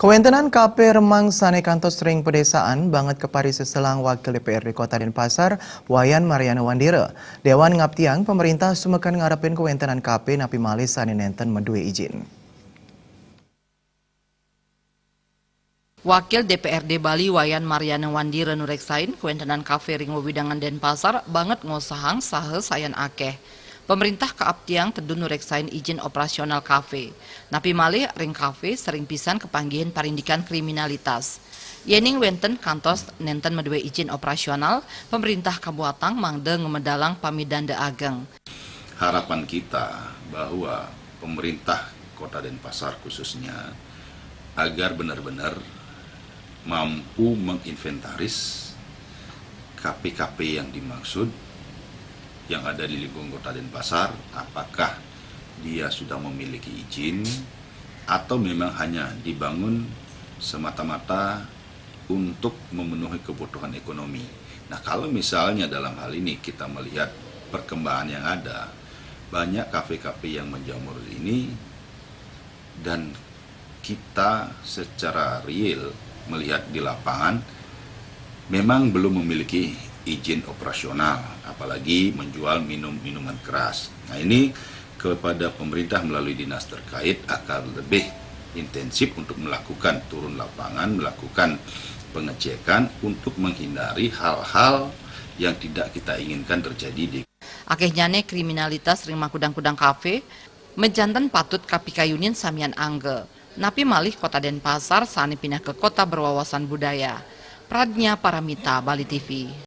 Kewentenan KP Remang Sane kantos sering pedesaan banget kepari seselang Wakil DPRD Kota Denpasar, Wayan Mariana Wandira. Dewan ngaptiang pemerintah sumekan ngarepin kewentenan KP napi malih sane nenten medue izin. Wakil DPRD Bali Wayan Mariana Wandira nureksain kewentenan kafe ring wewidangan Denpasar banget ngosahang sahe sayan akeh. Pemerintah kaaptiang tedu nureksain izin operasional kafe. Napi malih ring kafe sering pisan kepanggihan parindikan kriminalitas. Yening wenten kantos nenten medue izin operasional, pemerintah Kabuatang mangde ngemedalang pamidanda ageng. Harapan kita bahwa pemerintah Kota Denpasar khususnya agar benar-benar mampu menginventaris KP-KP yang dimaksud yang ada di lingkungan Kota Denpasar, apakah dia sudah memiliki izin atau memang hanya dibangun semata-mata untuk memenuhi kebutuhan ekonomi. Nah, kalau misalnya dalam hal ini kita melihat perkembangan yang ada, banyak kafe-kafe yang menjamur ini dan kita secara real melihat di lapangan memang belum memiliki izin operasional, apalagi menjual minuman keras. Nah, ini kepada pemerintah melalui dinas terkait akan lebih intensif untuk melakukan turun lapangan, melakukan pengecekan untuk menghindari hal-hal yang tidak kita inginkan terjadi di Akehnyane kriminalitas ring makudang-kudang kafe, menjantan patut kapikayunin samian angge. Napi malih Kota Denpasar sani pindah ke kota berwawasan budaya. Pradnya Paramita, Bali TV.